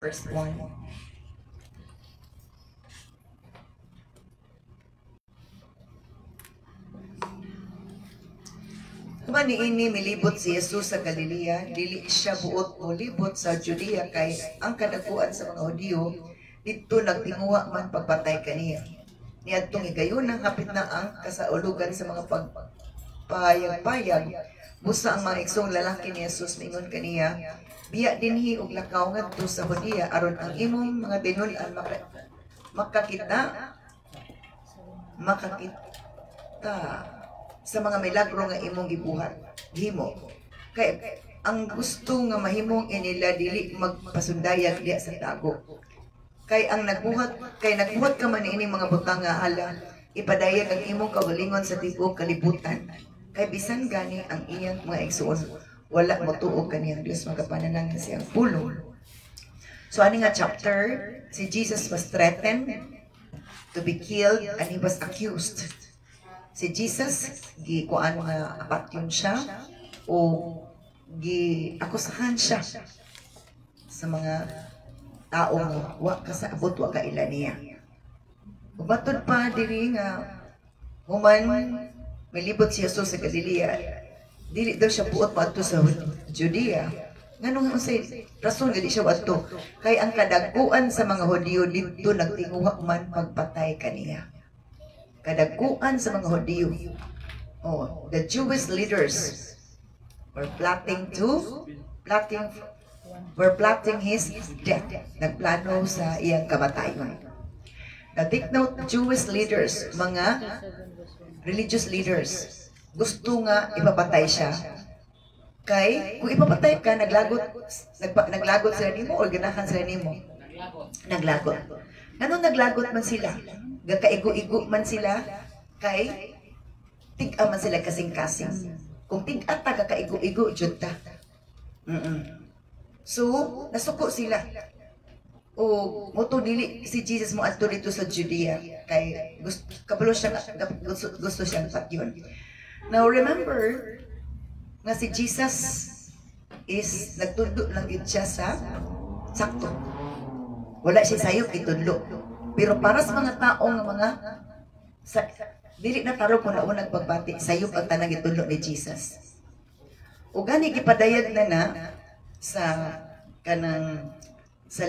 First one. Human niini milibot si Jesus sa Galilea, dili siya buot molibot sa Judea kay ang kadaguan sa mga Hudiyo dito nagtinguha man pagpatay kaniya. Niadtong higayon ang hapit na ang kasaulugan sa mga pagpayag-payag. Busa ang mga igsong lalaki ni Jesus mingon kaniya, biya dinhi og lakaw ngadto sa Judea aron ang imong mga tinul-an makakita sa mga milagro nga imong gibuhat himo kay ang gusto nga mahimong inila dili magpasundayag diya sa tago kay ang nagbuhat ka man ini mga butang nga hala ipadayag ang imong kaugalingon sa tibuok kalibutan kay bisan gani ang iyang mga igsoon wala motuog kaniyang Dios magapananang siyang pulong. So ani nga chapter, si Jesus was threatened to be killed and he was accused. Si Jesus, gikuan nga apat yun siya o giakusahan siya sa mga tao nga wa ka sa abot wa ka ila niya. Ubatod pa diri nga human milibot si Jesus sa Galilea, dili daw siya buot pa adto sa Judea. Nganong unsay rason nga di siya adto? Kay ang kadaguan sa mga Hudiyo dito nagtinguha man pagpatay kaniya. Kadaguan sa mga Hudiyo. Oh, the Jewish leaders were plotting his death. Nagplano sa iyang kamatayon. Now take note, Jewish leaders, mga religious leaders, gusto nga ipapatay siya. Kay kung ipapatay ka, naglagot sila nimo o ganahan sila nimo? Naglagot. Ganun naglagot man sila. Gakaigo-igo man sila kay tig-a man sila kasing-kasing. Kung tig-a ta kakaigo-igo jud ta. So nasuko sila. O moto dili si Jesus mo adto dito sa Judea kay gusto siyang patyon. Now remember nga si Jesus is nagtudlo lang gid siya sa sakto. Wala siya sayop itudlo. Pero para sa mga tao nga mga dili na taro kung naunang pagbati, sayop ang tanang itudlo ni Jesus. O gani gipadayag na sa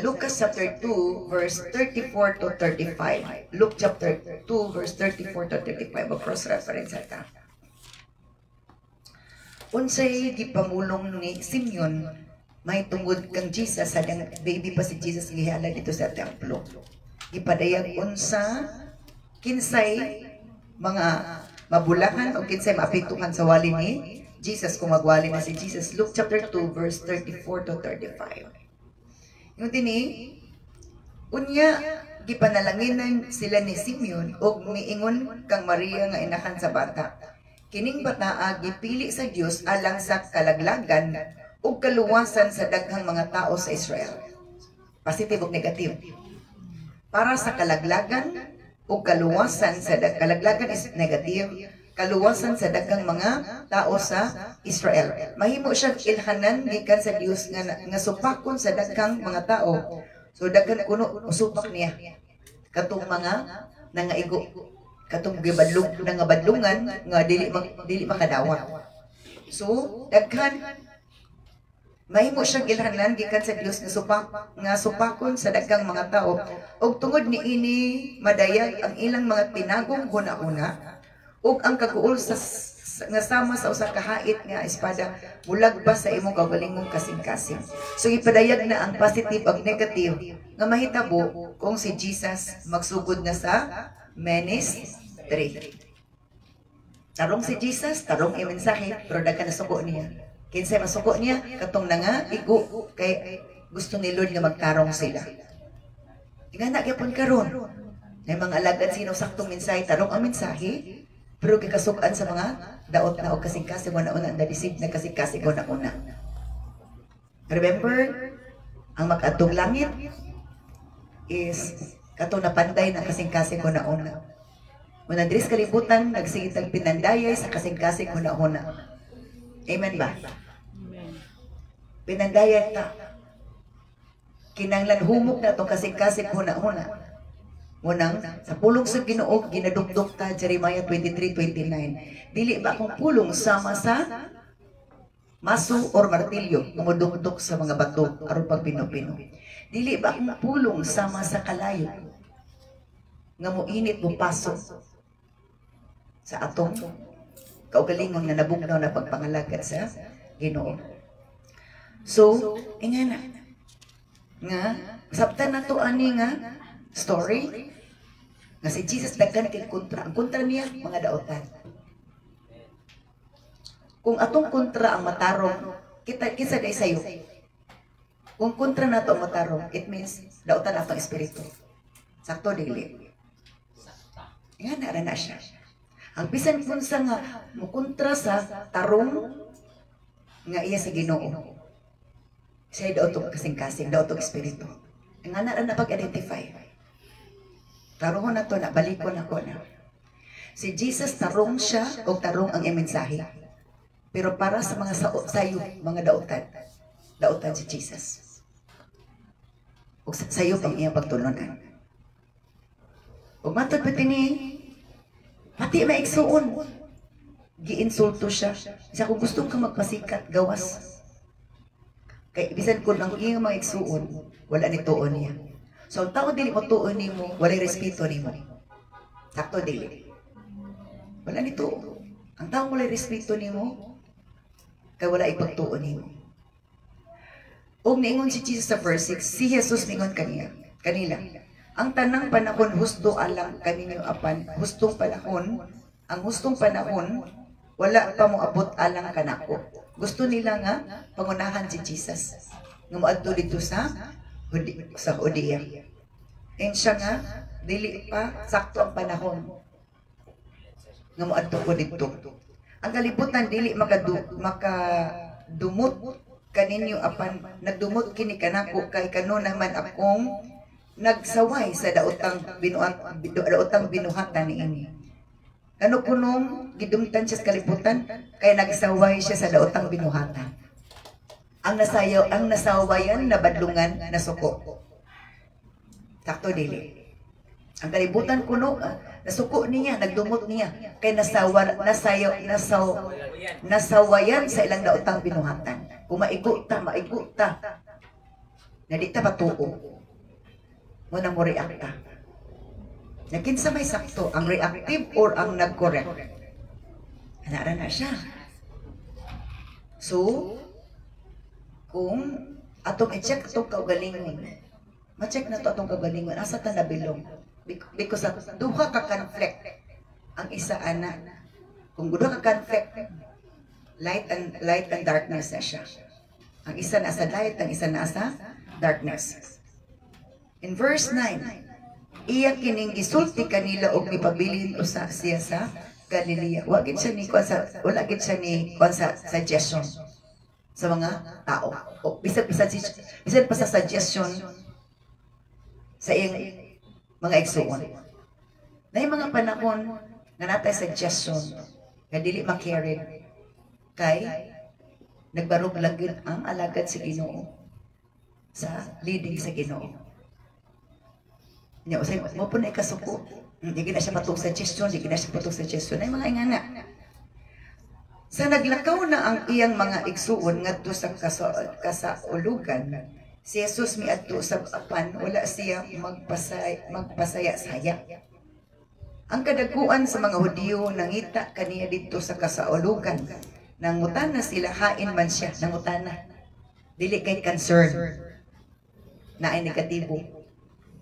Lucas chapter 2 verse 34 to 35. Luke chapter 2 verse 34 to 35 cross reference ata. Unsay gipamulong ni Simeon may tungod kang Jesus sa baby pa si Jesus gihala dito sa templo. Gipadayag unsa kinsay mga mabulahan o kinsay maapektuhan sa wali ni Jesus kung magwali na si Jesus. Luke chapter 2 verse 34 to 35. Yung tini unya gipanalanginan sila ni Simeon og miingon kang Maria nga inahan sa bata. Kining bataa gipili sa Dios alang sa kalaglagan ug kaluwasan sa daghang mga tao sa Israel. Positive ug negative. Para sa kalaglagan ug kaluwasan sa kalaglagan is negative, kaluwasan sa daghang mga tao sa Israel. Mahimo siyang ilhanan gikan sa Dios nga supakon sa daghang mga tao. So daghan kuno usupak niya. Katong mga nangaigo, katong gibadlong badlungan nga dili makadawat. So daghan mahimo siyang ilhanan gikan sa Dios nga supakon sa daghang mga tao. Og tungod niini madayag ang ilang mga tinagong huna-huna ug ang kaguol nga sama sa usa ka hait nga espada bulag ba sa imong kaugalingong kasing-kasing. So ipadayag na ang positive ug negative nga mahitabo kung si Jesus magsugod na sa ministry. Tarong si Jesus, tarong ang mensahe, pero daghan na suko niya. Kinsay masuko niya katong nga igo kay gusto ni Lord nga magtarong sila. Ingana gyapon karon. May mga alagad sino saktong mensahe, tarong ang mensahe, pero kikasukan sa mga daot na o kasing-kasing una-una na disip na kasing-kasing una-una. Remember, ang mag-atong langit is katong napanday na kasing-kasing una-una. Unang diris kalibutan, nagsigitag pinandayay sa kasing-kasing una-una. Amen ba? Pinandayay ta. kinanglan humok na to kasing-kasing huna-huna. Ngunang sa pulong sa Ginoo ginadukdok ta Jeremiah 23:29. Dili ba akong pulong sama sa maso or martilyo kumudukdok sa mga bato aron pagpino-pino. Dili ba akong pulong sama sa kalayo nga moinit mo pasok sa atong kaugalingon nga nabugnaw na pagpangalagad sa Ginoo. So, ingana nga sabtan na to ani nga story nga si Jesus daghan kay kontra. Ang kontra niya mga daotan. Kung atong kontra ang matarong, kisa day sayo. Kung kontra na to ang matarong, it means daotan atong espiritu. Sakto dili. Ingana ra na siya. Ang bisan kung sa nga mukontra sa tarong nga iya sa Ginoo. Siya daw itong kasing-kasing, daw itong espiritu. Ang anak na napag-identify. Tarong na to, nabalikon ako na. Si Jesus, tarong siya o tarong ang imensahe. Pero para sa mga sayo, mga dautan. Dautan si Jesus. O sayo pang iyang pagtulunan. O matod pati ni, pati maiksuon. Giinsulto siya. Siya kung gusto ka magpasikat, gawas. Kaya ibisan ko ng iyong mga iksuon, wala ni tuon niya. So, ang tao dili mo tuon ni mo, wala respeto ni mo. Sakto dili. Wala ni tuon. Ang tao wala respeto ni mo, kaya wala ipagtuon ni mo. O niingon si Jesus sa verse 6, si Jesus niingon kanila. Ang tanang panahon, husto alam kaninyo apan, hustong panahon, ang hustong panahon, wala pa mo abot alang kanako. Gusto nila nga pangunahan si Jesus. Nga moadto dito sa Judea. And siya nga dili pa sakto ang panahon. Nga moadto ko dito. Ang kalibutan dili makadumot kaninyo apan nagdumot kini kanako kay kano naman akong nagsaway sa daotang binuhatan niini. Ano kunong gidumtan siya sa kalibutan kaya nagsaway siya sa daotang binuhatan. Ang nasawayan na badlungan na suko. Sakto dili. Ang kalibutan kuno nasuko niya, nagdumot niya kay nasawayan sa ilang daotang binuhatan. Kung maigo ta. Na di ta patuo. Muna mo react ta. Nakinsa may sakto, ang reactive or ang nag-correct. Anara na siya. So, kung atong i-check itong kaugalingon, ma-check na ito atong kaugalingon, asa ta nabilong? Because duha ka conflict ang isa ana. Kung duha ka conflict, light and darkness na siya. Ang isa nasa light, ang isa nasa darkness. In verse 9, iya kining gisulti kanila og mipabilin usa siya sa Galilea. Wala gid siya ni suggestion sa mga tao. O bisan pa sa suggestion sa iyang mga igsuon. Nay mga panahon nga natay suggestion nga dili ma-carry kay nagbarog lagid ang alagad sa Ginoo sa leading sa Ginoo. Nya usay mo po na ikasuko. Di na siya patog suggestion, di na siya patog suggestion. Ay mga ingana. Sa naglakaw na ang iyang mga igsuon ngadto sa kasaulugan, si Jesus miadto sa apan wala siya magpasaya-saya. Ang kadaguan sa mga Hudiyo nangita kaniya dito sa kasaulugan. Nangutan na sila, hain man siya, nangutan na. Dili kay concern na ay negatibo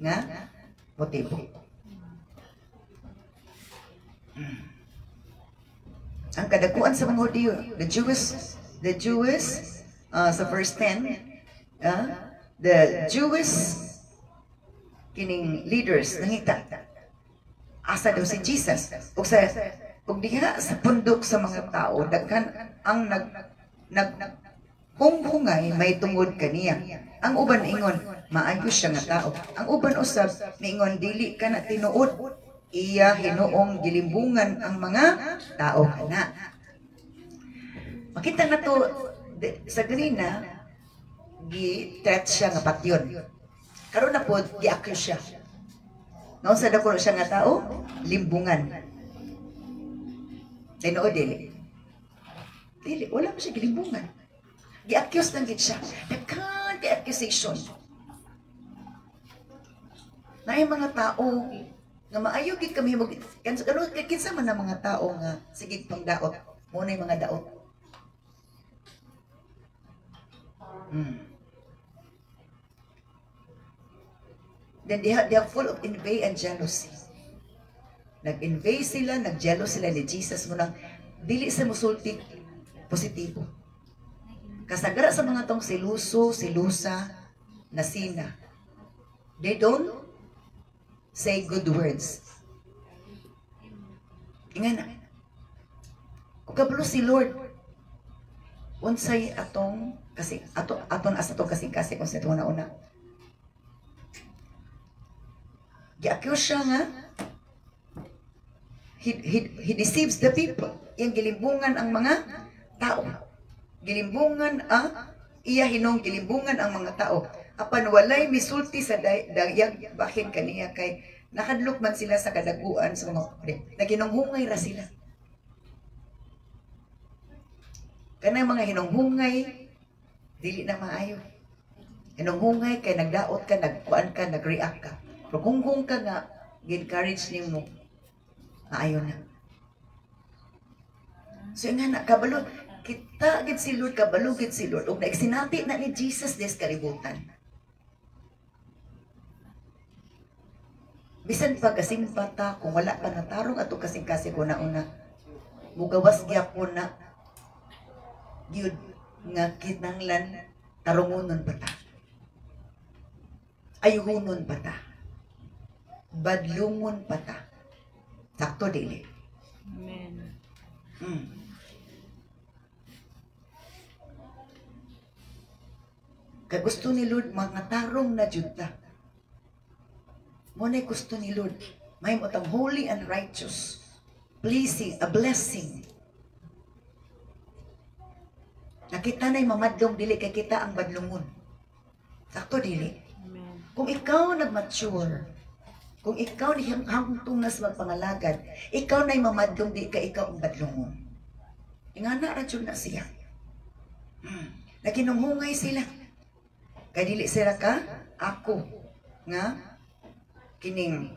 nga motibo. Ang kadaguan sa mga Hudiyo, the Jewish sa verse 10, the Jewish kining leaders nangita asa daw si Jesus ug diha sa pundok sa mga tao daghan ang hunghungay may tungod kaniya. Ang uban ingon maayos siya nga tao. Ang uban usab niingon dili ka na tinuod. Iya hinuong gilimbungan ang mga tao kana. Makita na to sa ganina gi-threat siya nga patyon. Karon na po, gi-accuse siya. Ngayon sa dako siya nga tao, limbungan. Tinuod dili. Dili, wala pa siya gilimbungan. Gi-accuse lang gid siya. Daghan kay accusation. Na yung mga tao nga maayo gid kami mo kinsa man ang mga tao nga sige pangdaot mo na yung mga daot. Then they are full of envy and jealousy. Nag-envy sila, nag-jealous sila ni Jesus mo nang dili sa musulti positibo. Kasagara sa mga tong siluso, silusa, nasina. They don't say good words. Inga na. Kung kabalo si Lord, unsay atong kasi aton as atong kasing-kasi kung sa itong una-una. Gi-accuse siya nga he deceives the people. Yang gilimbungan ang mga tao. Gilimbungan iya hinong gilimbungan ang mga tao. Apan walay misulti sa dayag bahin kaniya kay nakadlok man sila sa kadaguan sa mga naginunghungay ra sila. Kanang mga hinunghungay dili na maayo. Hinunghungay kay nagdaot ka, nagkuan ka, nagreact ka. Pero kung ka nga gi-encourage nimo, maayo na. So nga na kabalo kita gid si Lord, kabalo gid si Lord ug naigsinati na ni Jesus des kalibutan. Bisan pa kasimpata kung wala pa natarong ato kasing-kasing ko na una. Mugawas gyud ko na gyud nga kinanglan tarungonon pa ta. Ayuhunon pa ta. Badlungon pa ta. Sakto dili. Amen. Kaya gusto ni Lord mga tarong na jud ta. Muna'y gusto ni Lord. May motang holy and righteous. Pleasing, a blessing. Nakita na'y mamadlong dili kay kita ang badlungon. Sakto dili. Amen. Kung ikaw nag-mature, kung ikaw ni hangtong nas magpangalagad, ikaw na'y mamadlong di ka ikaw ang badlungon. Ingana ra jud na siya. Naginunghungay sila. Kay dili sila ka ako nga kining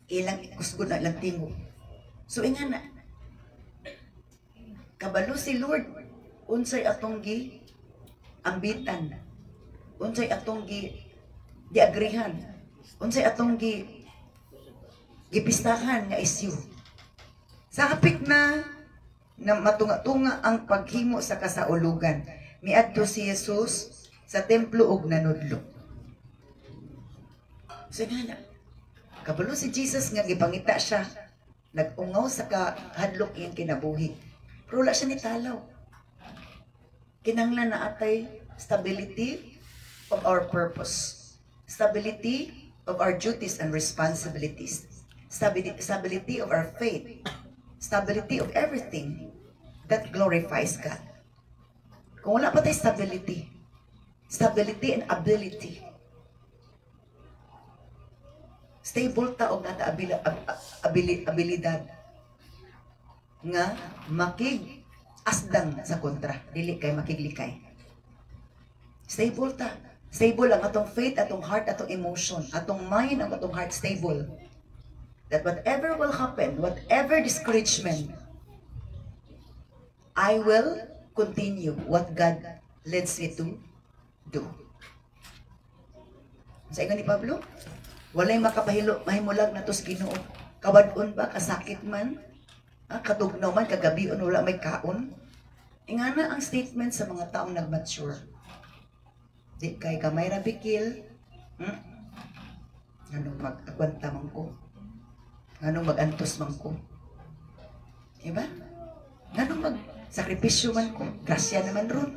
ilang kusgo na lang tingo. So ingana kabalo si Lord unsay atong gi ambitan, unsay atong gi agrihan, unsay atong gipistahan nga isyu. Sa hapit na matunga-tunga ang paghimo sa kasaulugan, miadto si Jesus sa templo og nanudlo. So nga kabalo si Jesus nga gipangita siya, nag-ungaw sa kahadlok iyang kinabuhi. Pero wala siya nitalaw. Kinanglan na atay stability of our purpose. Stability of our duties and responsibilities. Stability of our faith. Stability of everything that glorifies God. Kung wala pa tayo stability and ability, stable ta og nata abilidad nga makig asdang sa kontra, dili kay makiglikay. Stable ta. Stable ang atong faith, atong heart, atong emotion, atong mind, ang atong heart stable. That whatever will happen, whatever discouragement, I will continue what God leads me to do. Sa ingon ni Pablo, walay mahimulag na to sa Ginoo. Kabad-on ba, kasakit man, katugnaw man, kagabion, wala may kaon. Ingana ang statement sa mga taong nag-mature. Di kay kamay rabikil, anong mag-akwanta man ko, anong mag-antos man ko. Diba? Anong mag-sakripisyo man ko, grasya naman ron.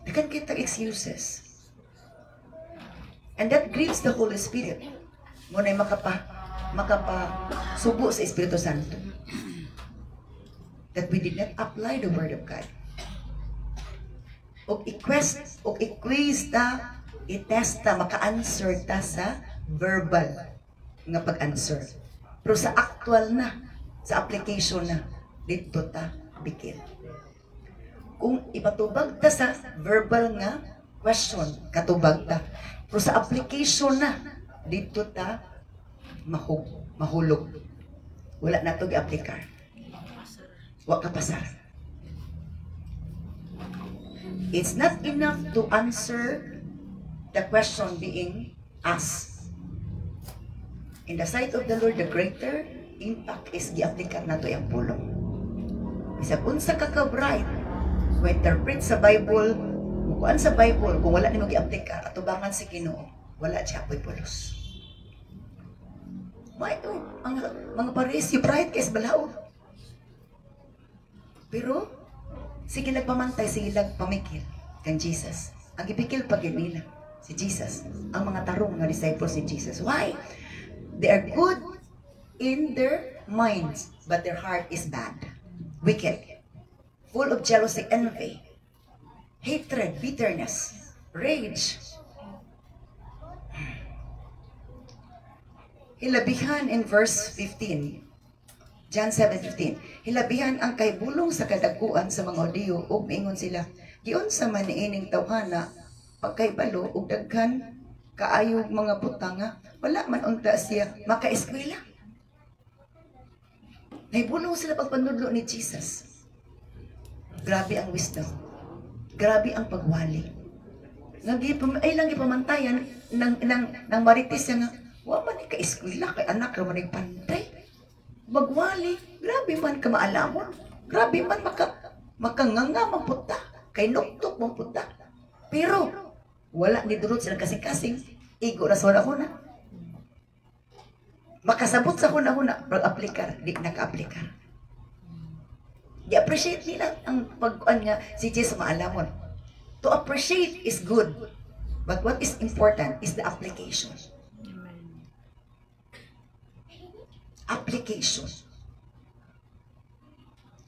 Dakan kita excuses. And that grieves the Holy Spirit. Muna'y makapasubo sa Espiritu Santo. That we did not apply the Word of God. O i-quiz ta i-testa, maka-answer ta sa verbal nga pag-answer. Pero sa actual na, sa application na, dito ta bikil. Kung ipatubag ta sa verbal nga question, katubag ta. Pero sa application na, dito ta mahulog. Wala na ito i-applikar. Wa ka pasar. It's not enough to answer the question being asked. In the sight of the Lord, the greater impact is gi-applikar na ito yung pulong. Bisag unsa ka ka-bright, kung interpret sa Bible, kuan sa Bible, kung wala nimo gi-applikar, atubangan si Ginoo, wala siya apoy pulos. Mga Pariseo, bright kayo balaod. Pero, sige nagpamantay, sige nagpamikil kang Jesus. Ang ipikil pag nila, si Jesus, ang mga tarong na disciples ni Jesus. Why? They are good in their minds, but their heart is bad, wicked, full of jealousy, envy, hatred, bitterness, rage. Hilabihan in verse 15. John 7:15. Hilabihan ang kaibulong sa kadaguan sa mga Hudiyo ug miingon sila, giunsa man niining tawhana pagkaybalo ug daghan kaayog mga butanga, wala man unta siya makaeskwela. Nahibulong sila pagpanudlo ni Jesus. Grabe ang wisdom. Grabe ang pagwali. Ay lang ipamantayan ng marites nga, wa man ni ka-eskwela kay anak ra man pantay. Magwali, grabe man ka maalamon. Grabe man makanganga man puta, kay nuktok man puta. Pero wala ni durot sila kasing-kasing, igo ra sa huna. Makasabot sa huna-huna, pag-aplikar, di naka-aplikar. I-appreciate nila ang pag-kuan nga si Jesus maalamon. To appreciate is good, but what is important is the application. Application.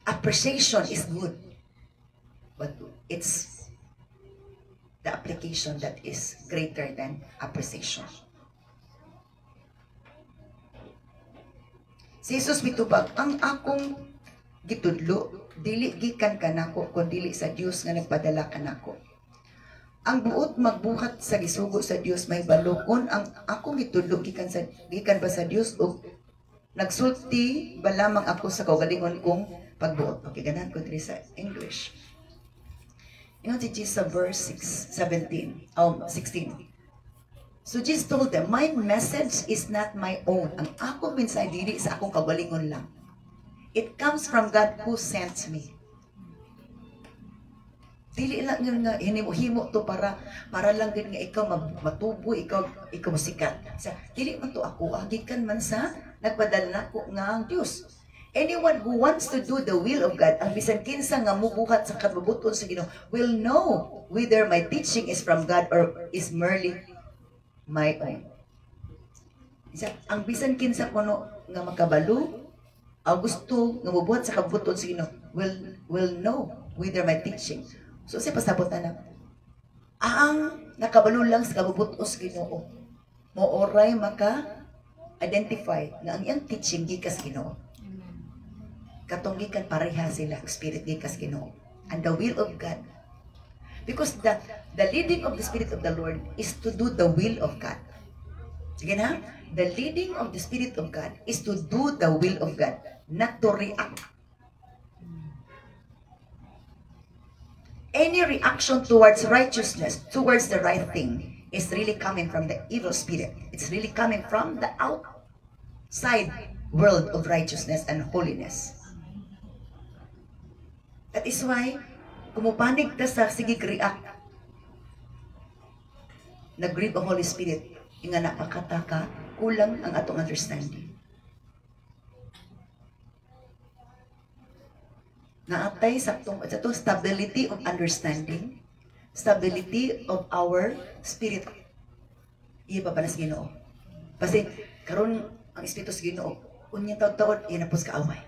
Appreciation is good, but it's the application that is greater than appreciation. Si Jesus mitubag, ang akong gitudlo, dili gikan kanako, kung dili sa Dios nga nagpadala kanako. Ang buot magbuhat sa gisugo sa Dios may balokon, ang akong gitudlo gikan ba sa Dios o nagsulti ba lamang ako sa kaugalingon kong pagbuot. Okay, ganahan ko diri sa English. Ingon si Jesus sa verse 16. So Jesus told them, my message is not my own. Ang akong mensahe dili sa akong kaugalingon lang. It comes from God who sent me. Dili lang nga hinimo to para lang gid nga ikaw matubo, ikaw musikat. Sa dili man to ako, gikan man sa nagpadala nako nga ang Dios. Anyone who wants to do the will of God, ang bisan kinsa nga mubuhat sa kabubuton sa Ginoo, will know whether my teaching is from God or is merely my own. Ang bisan kinsa kuno nga makabalo, ang gusto nga mubuhat sa kabubuton sa Ginoo, will know whether my teaching. So siya pasabot na ang nakabalo lang sa kabubuton sa Ginoo, mo oray maka-identify nga ang iyang teaching gikas Ginoo. Katong gikan pareha sila, spirit gikas Ginoo. And the will of God. Because the leading of the Spirit of the Lord is to do the will of God. Sige na? The leading of the Spirit of God is to do the will of God, not to react. Any reaction towards righteousness, towards the right thing, is really coming from the evil spirit. It's really coming from the outside world of righteousness and holiness. That is why, kumupanig ta sa sige react, nag-grieve ang Holy Spirit, nga napakataka, kulang ang atong understanding. Naatay sa itong stability of understanding, stability of our spirit. Iya pa na sa Ginoo. Kasi karon ang Espiritu sa Ginoo, unyang taon-taon, iya na po sa kaaway.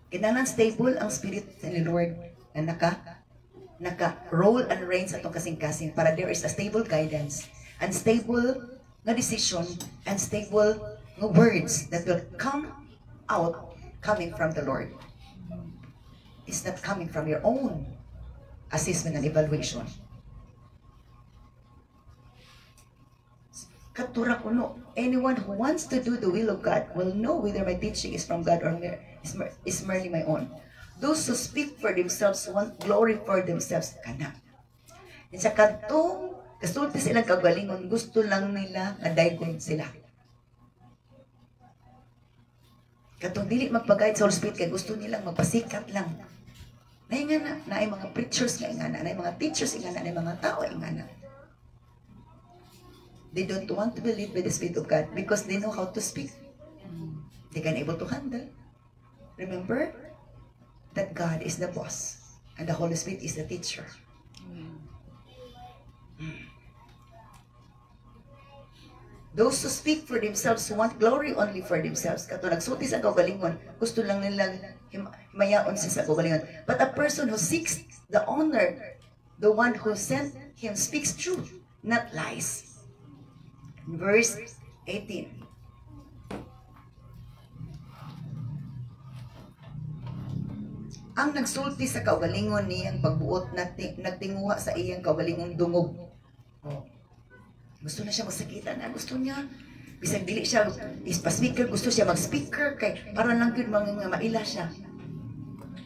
Kailangan stable ang spirit ni Lord na naka-roll and reign sa itong kasing-kasing para there is a stable guidance and stable nga decision and stable nga words that will come out coming from the Lord. It's not coming from your own assessment and evaluation. Katura kuno, anyone who wants to do the will of God will know whether my teaching is from God or is merely my own. Those who speak for themselves want glory for themselves. Kana. And sa kadtong kasulti silang kagalingon, gusto lang nila madaygon sila. Katong dili magpagayad sa Holy Spirit kay gusto nilang magpasikat lang. Nay nga na ay mga preachers nga ingana, na ay mga teachers ingana, na ay mga tao ingana. They don't want to be led by the Spirit of God because they know how to speak. They can able to handle. Remember that God is the boss and the Holy Spirit is the teacher. Those who speak for themselves want glory only for themselves. Kato nagsulti sa kagalingon, gusto lang nilang himayaon siya sa kagalingon. But a person who seeks the honor, the one who sent him speaks truth, not lies. Verse 18. Ang nagsulti sa kaugalingon niyang pagbuot nagtinguha sa iyang kaugalingong dungog. Oh. Gusto na siya magsakitan na, gusto niya. Bisag dili siya ispa-speaker, gusto siya mag-speaker kay para lang yun mga maila siya.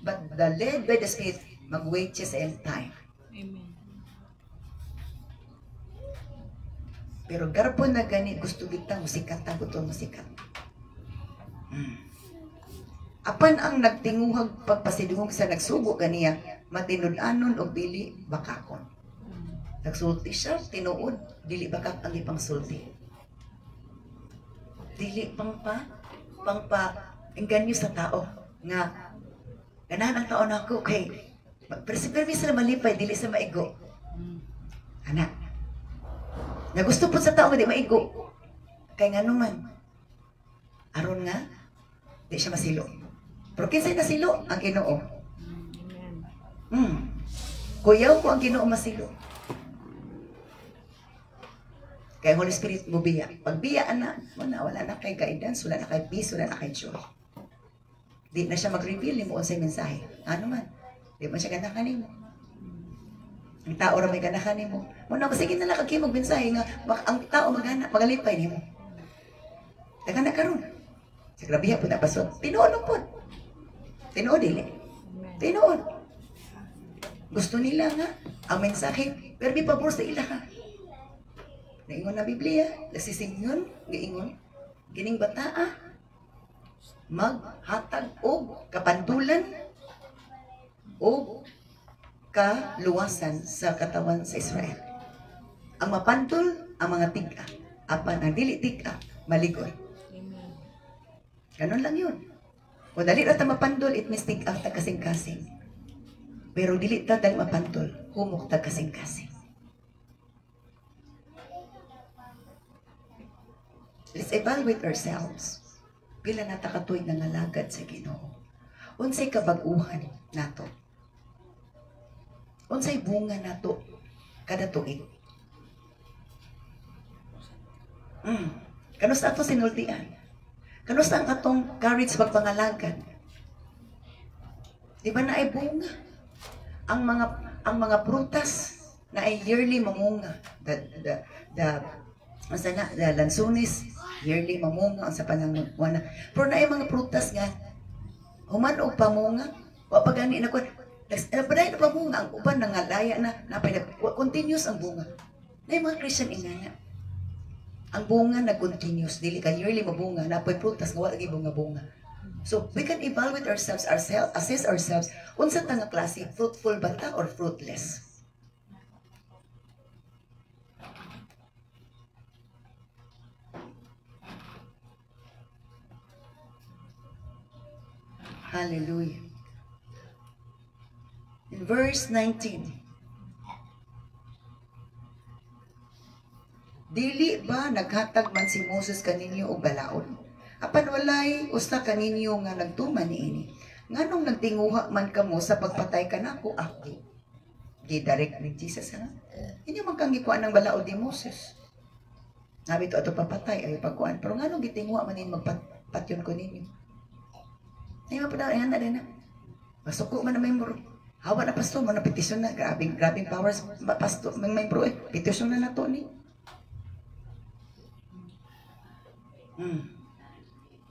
But the led by the Spirit, mag-wait siya sa end time. Amen. Pero garapon na gani, gusto kita musikat, tagot o musikat. Apan ang nagtinguhag pagpasidungog sa nagsubo ganiya, matinud-anon o dili bakakon. Nagsulti siya, tinuod, dili bakak ang ipang sulti. Dili engganyo sa tao nga ganahan ang tao na ako kay permis na malipay, dili sa maigo. Anak, na gusto po sa tao nga di maigo. Kay nga naman, aron nga, di siya masilo. Pero kinsay nasilo ang Ginoo. Kuyaw ko ang Ginoo masilo. Kay Holy Spirit mo biya. Pag biyaan na, wala na kay guidance, wala na kay peace, wala na kay joy. Di na siya mag-reveal ni mo sa mensahe. Ano man, di man siya ganahan mo. Ang tao ra may ganahan mo. Muna ko sige na lang kagimog mensahe nga ang tao magalipay nimo. Dagan na karon. Sa grabiha po na pasod. Tinuod po. Tinuod dili. Tinuod. Gusto nila nga ang mensahe, pero may pabor sa ila ka. Naingon na Biblia, nasisingon, giingon, gining bataa, maghatag og kapandulan o kaluwasan sa katawan sa Israel. Ang mapantol, ang mga tig-a. Apan ang dili tig-a, maligoy. Ganon lang yun. Kung dali rata mapantol, it means tig-a tag kasing-kasing. Pero dili ta dahil mapantol, humok tag kasing-kasing. Let's evaluate ourselves. Pila nata katuig nga nalagad sa Ginoo. Unsay kabag-uhan nato? Unsay bunga nato kada tuig? Kanusta ato sinultian? Kanusta ang atong courage pagpangalagad? Di ba na ay bunga? Ang mga prutas na ay yearly mamunga. The lansunis, yearly mamunga ang sa panangwana. Pero na ay mga prutas nga, human o pamunga, wapagani na ko, napaday na pamunga, ang uban nangalaya na, continuous ang bunga. Na yung mga Christian ingana. Ang bunga na continuous, dili ka yearly mabunga, napoy prutas nga wala bunga-bunga. So we can evaluate ourselves, assess ourselves, unsa ta nga klase, fruitful ba ta or fruitless? Hallelujah. In verse 19, dili ba naghatag man si Moses kaninyo og balaod? Apan walay usa kaninyo nga nagtuman niini. Nganong nagtinguha man kamo sa pagpatay kanako ako? Gidirect ni Jesus nga. Hindi man kang gikuan ng balaod ni Moses. Nabi to ato papatay ay pagkuan. Pero nga nung gitingwa man din magpatyon ko ninyo. Ay mapada ay na din na. Masuko man na membro. Hawa na pastor mo na petisyon na. Grabing powers pastor may membro eh. Petisyon na nato ni.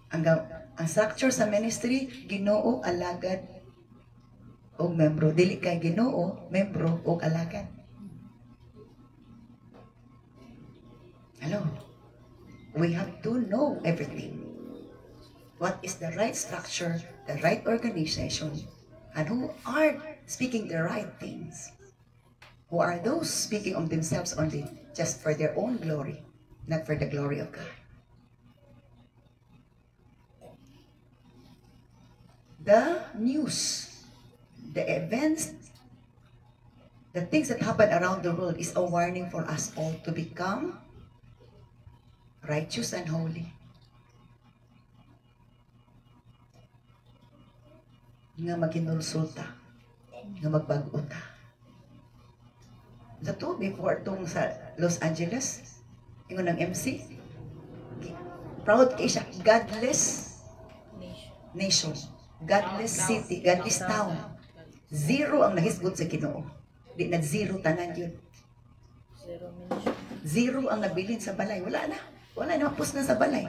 Ang structure sa ministry, Ginoo, alagad o membro. Dili kay Ginoo, membro o alagad. Hello. We have to know everything. What is the right structure, the right organization, and who are speaking the right things? Who are those speaking of themselves only just for their own glory, not for the glory of God? The news, the events, the things that happen around the world is a warning for us all to become righteous and holy. Nga maginulsulta, nga magbaguta. Dato, before itong sa Los Angeles, yung ng MC, proud kayo siya, godless nation, godless city, godless town. Zero ang nahisgot sa Ginoo. Di na zero tanan yun. Zero ang nabilin sa balay. Wala na. Wala na, mapus na sa balay.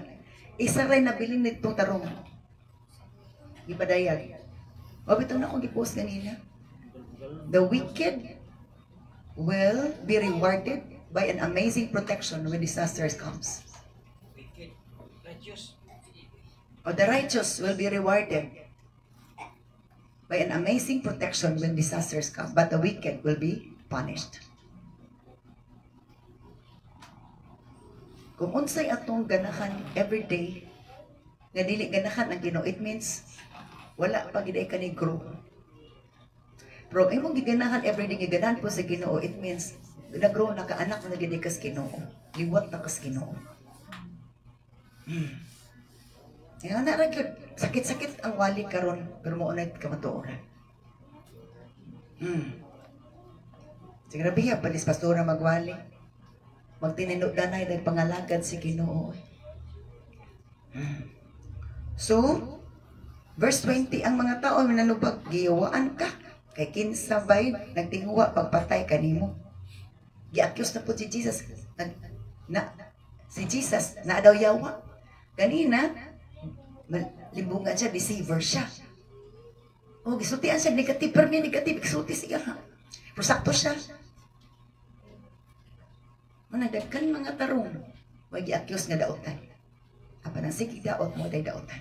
Isa rin nabilin nitong tarong. Ipadayag. O, bitong na akong gipost kanina. The wicked will be rewarded by an amazing protection when disasters comes. Or the righteous will be rewarded by an amazing protection when disasters come, but the wicked will be punished. Kung unsay atong ganahan everyday, nga dili ganahan ang Ginoo, it means wala pa giday ka ni grow. Pero imong giganahan everyday nga ganahan po sa Ginoo, it means nag-grow na ka anak na giday ka sa Ginoo. Liwat na ka sa Ginoo. Yan na ra gyud. Sakit-sakit ang wali karon, pero mo unay ka matuoran. Siguro biya palis pastora magwali. Magtininod danay dahil pangalagad si Ginoo. So, verse 20, ang mga tao nanubag, giyawaan ka. Kay kinsabay, nagtinguwa, pagpatay kanimo. Gi-accuse na po si Jesus. Si Jesus, na daw yawa. Kanina, limbungan siya, deceiver siya. O, gisultian siya, negative, pero may negative, gisulti siya. Pero sakto siya. Managdagkan mga tarong, wag i-accuse nga daotan. Apa nang sige daot mo day daotan.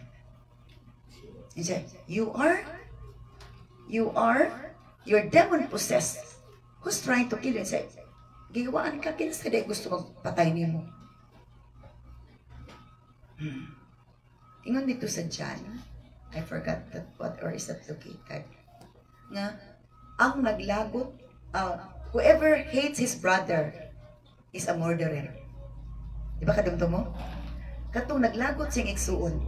You're demon possessed. Who's trying to kill you? Say, gawaan ka kinsa day gusto magpatay nimo. Ingon dito sa John, I forgot that what or is that located. Nga, ang naglagot, whoever hates his brother is a murderer. Di ba kadumto mo? Katong naglagot siyang igsuon,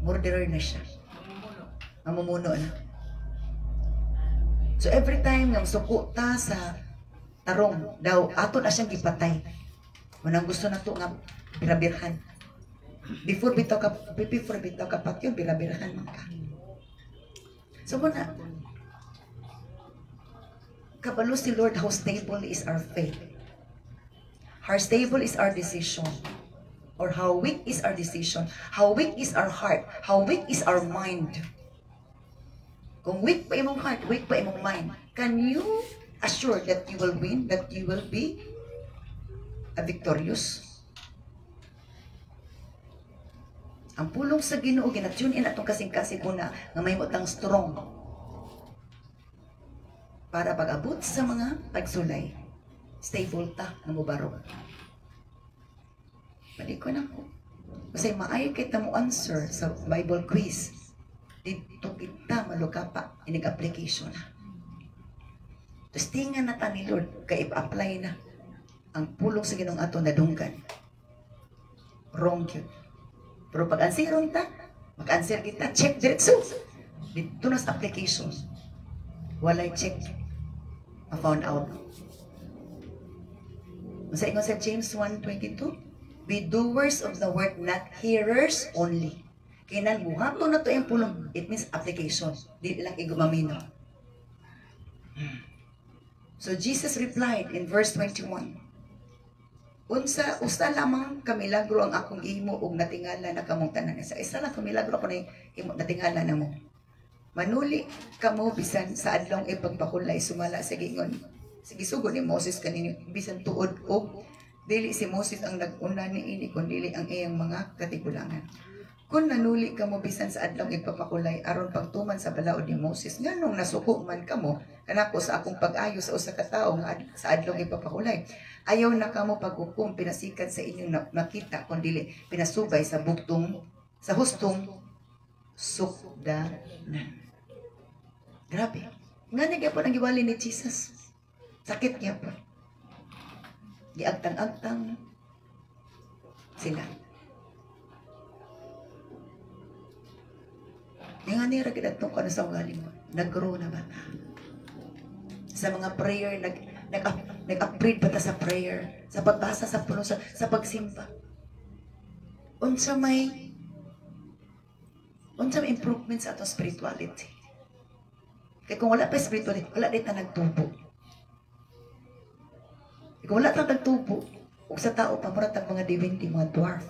murderer na siya. Mamumuno na. So every time nang suko ta sa tarong, daw ato na siyang gipatay. Manang gusto na to nga birabirhan. Before bitaw ka patyon, birabirhan man ka. So muna, kabalo si Lord, how stable is our faith? How stable is our decision? Or how weak is our decision? How weak is our heart? How weak is our mind? Kung weak pa imong heart, weak pa imong mind, can you assure that you will win, that you will be a victorious? Ang pulong sa Ginoo, ginatune in atong kasing-kasing una, nga may mutang strong para pag-abot sa mga pagsulay. Stable ta na mubarog. Balik ko na ko. Kasi maayo kita mo answer sa Bible quiz. Dito kita malukapa inig application na. Tapos tingan na ta ni Lord, kaya i-apply na ang pulong sa Ginong ato na dunggan. Wrong yun. Pero pag answeron ta, mag-answer kita, check diretso. Dito na sa application. Walay check. ma-found out. Sa ingon sa James 1:22, be doers of the word, not hearers only. Kainan buhato na to yung pulong, it means application. Di lang igumamino. So Jesus replied in verse 21, usa lamang kamilagro ang akong imo og natingala na kamong tanan. Isa lang kamilagro ko na imo natingala na mo. Manuli kamo bisan sa adlong ipagpakulay sumala sa gingon. Sige sugod ni Moses kanini bisan tuod og dili si Moses ang nag-una niini kun dili ang iyang mga katigulangan. Kung nanuli kamo bisan sa adlong ipagpakulay aron pagtuman sa balaod ni Moses nganong nasuko man kamo kanako sa akong pag-ayo sa usa ka tawo nga sa adlong ipagpakulay. Ayaw na kamo paghukom pinasikat sa inyong nakita kun dili pinasubay sa hustong sukdanan. Grabe. Nga niya po ang giwali ni Jesus. Sakit niya po. Giagtang-agtang sila. Nga niya ragidatong ka na sa ugali mo. Nag-grow na bata. Sa mga prayer, nag-upgrade bata sa prayer. Sa pagbasa sa puno, sa pagsimba. Unsa may improvement sa atong spirituality. Kaya kung wala pa spirituality, wala din na nagtubo. Kung wala tang nagtubo, o sa tao pa, maratang mga divinity, mga dwarf.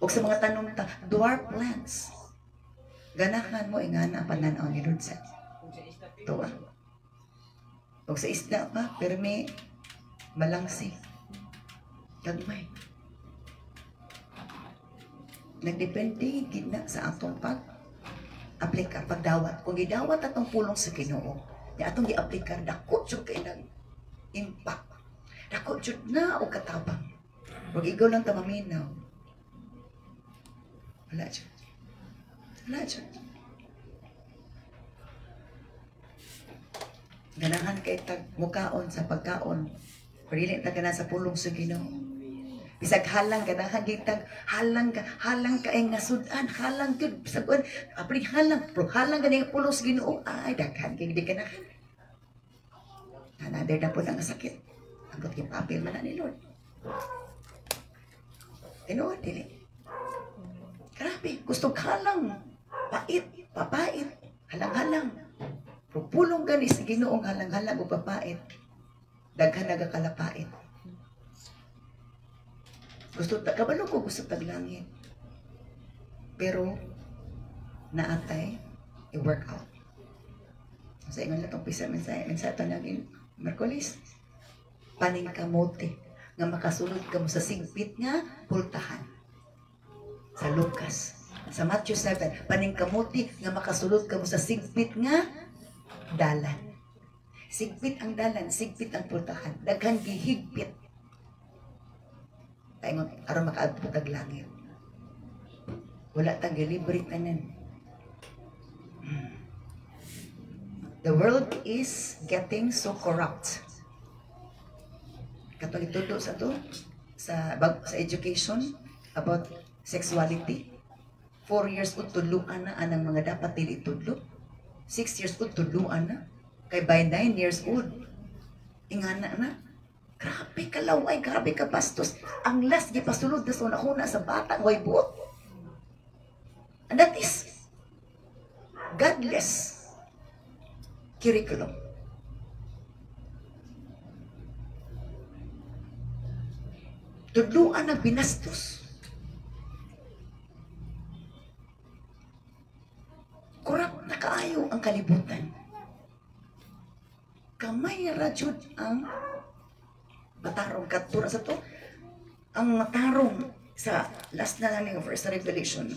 O sa mga tanong dwarf plants. Ganahan mo, ingana ang pananaw ni Lord sa tuwa. O sa isda pa, pero may malangsi. Gagmay. Nagdepende gina sa atong pag-aplika, pagdawat. Kung gidawat atong pulong sa Ginoo, ya atong gi-aplikar, dako jud kay nang impact. Dako jud na o katabang. Huwag ikaw lang tamaminaw. Wala jud. Wala jud. Ganahan kay tag mukaon sa pagkaon. Pagdili ta kana sa pulong sa Ginoo. Bisag halang ganahan gitag halang ka ay ngasudan halang gyud bisag kun apri halang ganing pulong sa Ginoo ay daghan kay di ganahan. Another na po ang sakit. Ambot yung papel man na ni Lord. Tinuod, dili. Grabe, gusto halang. Pait, papait, halang-halang. Pupulong gani sa Ginoong halang-halang o papait. Daghan nagakalapait. Kabalo ko gusto taglangit. Pero, naatay, i-work out. Sa ingon na itong pisa, mensahe ito naging Merkulis. Paning kamote nga makasulod ka mo sa sigpit nga pultahan. Sa Lucas. Sa Matthew 7, paning kamote nga makasulod ka mo sa sigpit nga dalan. Sigpit ang dalan, sigpit ang pultahan. Daghan gihigpit. Taingon, aron makaadto tag langit. Wala tang libre tanan. The world is getting so corrupt. Katong itudo sa to sa education about sexuality. 4 years old tuluan na anang mga dapat dili tudlo. 6 years old tuluan na. Kay by 9 years old ingana na. Grabe ka laway, grabe ka bastos. Ang last gipasulod na sa una sa bata way buot. And that is godless curriculum. Tudluan na binastos. Kurap na kaayo ang kalibutan. Kamay rajud ang matarong katura sa to. Ang matarong sa last na lang ng verse Revelation.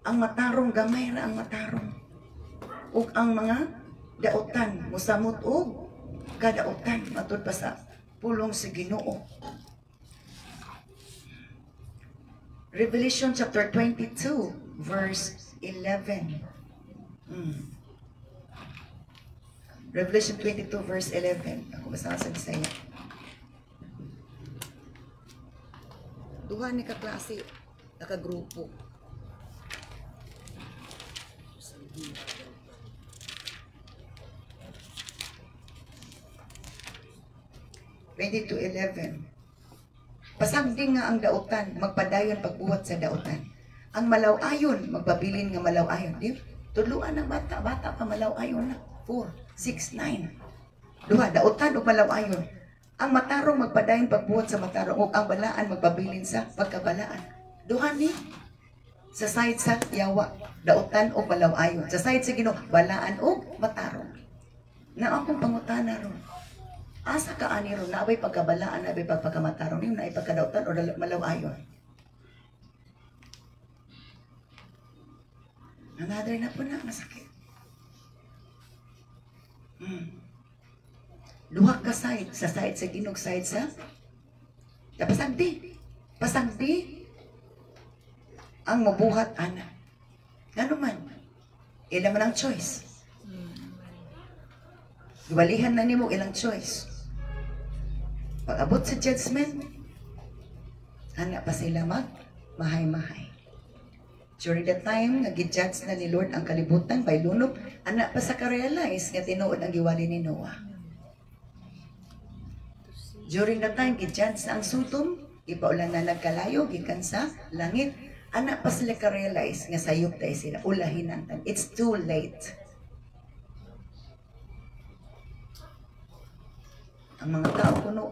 Ang matarong, gamay ra ang matarong. Ug ang mga dautan, musamot og kadautan, matud pa sa pulong sa Ginoo. Revelation chapter 22, verse 11. Revelation 22, verse 11. Ako basta sa Bisaya. Duha ni kaklase, nakagrupo. 22:11. Pasagdi nga ang dautan, magpadayon pagbuhat sa dautan. Ang malaw-ayon, magpabilin nga malaw-ayon. Di, tudluan ng bata pa malaw-ayon na. 4, 6, 9. Duha, dautan o malaw-ayon. Ang matarong magpadayon pagbuhat sa matarong o ang balaan magpabilin sa pagkabalaan. Duha ni sa side sa yawa, dautan o malaw-ayon. Sa side sa Ginoo, balaan o matarong. Na akong pangutana ron. Asa ka ani ron, naabay pagkabalaan, naabay pagkamatarong, yung naay pagkadautan o malaw-ayon. Another na po na, masakit. Duha ka side, sa side sa Ginoo, side sa pasagdi. Pasagdi ang mabuhat ana. Ngano man, ila man ang choice. Ibalihan na nimo ilang choice. Pag-abot sa judgment, ana pa sila mahay-mahay. During the time, nag-judge na ni Lord ang kalibutan, by lunop, ana pa sa ka-realize nga tinuod ang giwali ni Noah. During the time, gi-judge na ang Sodom, ipaulan na nagkalayo, gikan sa langit, ana pa sila ka-realize nga sayop tayo sila, ulahin nantan. It's too late. Ang mga tao kuno,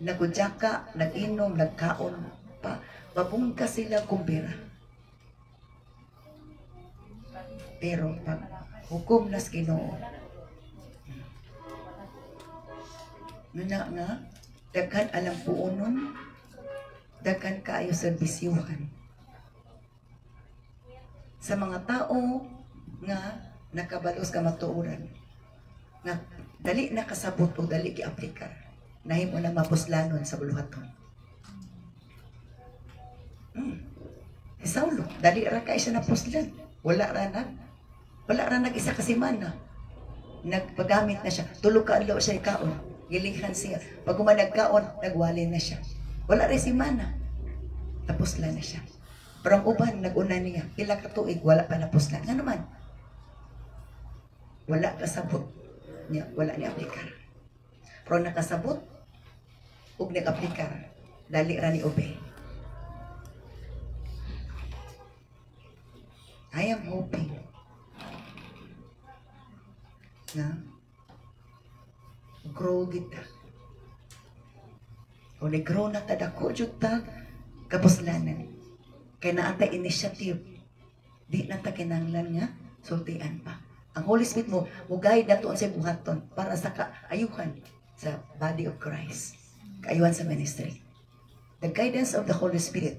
nagkudyaka, nag-inom, nagkaon, babungka sila kumbira. Pero pag hukom nas Ginoo, nga, daghan alam puunon, daghan kaayo sa bisyuhan. Sa mga tao nga nakabalos ka matuuran, nga dali na kasabot o dali gi-aplikar, nahimo na mapuslanon sa buluhaton. Si Saulo, dali ra kay siya napuslan. Wala ra nag-isa ka semana. Nagpagamit na siya. Tulog ka adlaw siya ikaon. Gilihan siya. Pag nagkaon, nagwali na siya. Wala rin semana. Napuslan na siya. Pero ang uban, nag-una niya. Pila ka tuig, wala pa napuslan. Nga naman? Wala kasabot niya. Wala niya aplikar. Pero nakasabot, ug nag-aplikar. Dali ra ni obey. I am hoping na grow kita. O nag-grow na tadako jud ta kapuslanan. Kaya naatay initiative. Di na ta kinahanglan nga sultian pa. Ang Holy Spirit mo guide nato sa buhaton para sa kaayuhan sa body of Christ. Kaayuhan sa ministry. The guidance of the Holy Spirit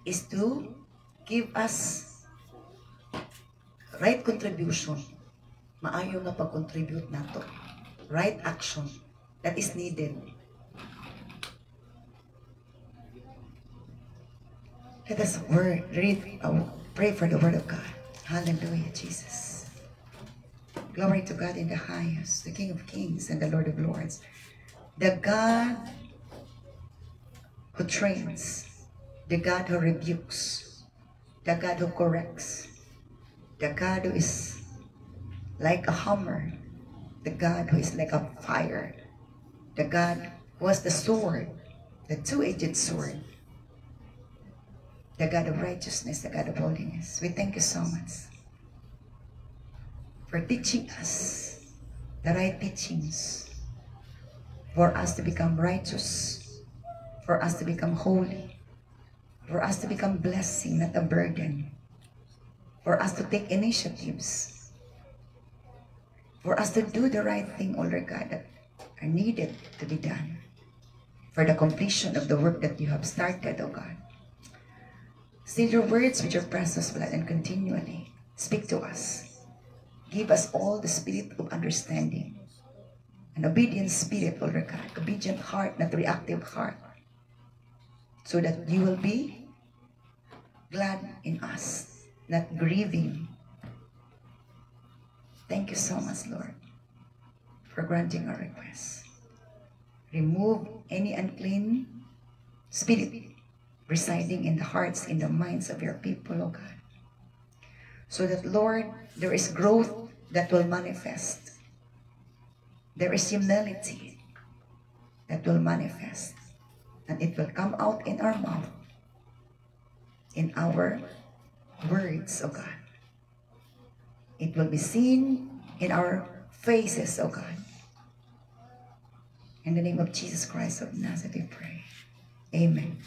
is to give us right contribution. Maayo nga pag-contribute nato. Right action that is needed. Let us pray for the word of God. Hallelujah, Jesus. Glory to God in the highest, the King of Kings and the Lord of Lords. The God who trains, the God who rebukes, the God who corrects, the God who is like a hammer, the God who is like a fire, the God who has the sword, the two-edged sword, the God of righteousness, the God of holiness. We thank you so much for teaching us the right teachings, for us to become righteous, for us to become holy, for us to become blessing, not a burden, for us to take initiatives, for us to do the right thing, O Lord God, that are needed to be done, for the completion of the work that you have started, O God. Seal your words with your precious blood and continually speak to us. Give us all the spirit of understanding, an obedient spirit, O Lord God, obedient heart, not reactive heart, so that you will be glad in us, not grieving. Thank you so much, Lord, for granting our request. Remove any unclean spirit residing in the hearts, in the minds of your people, O God. So that, Lord, there is growth that will manifest. There is humility that will manifest. And it will come out in our mouth, in our words, O God. It will be seen in our faces, O God. In the name of Jesus Christ of Nazareth, we pray. Amen.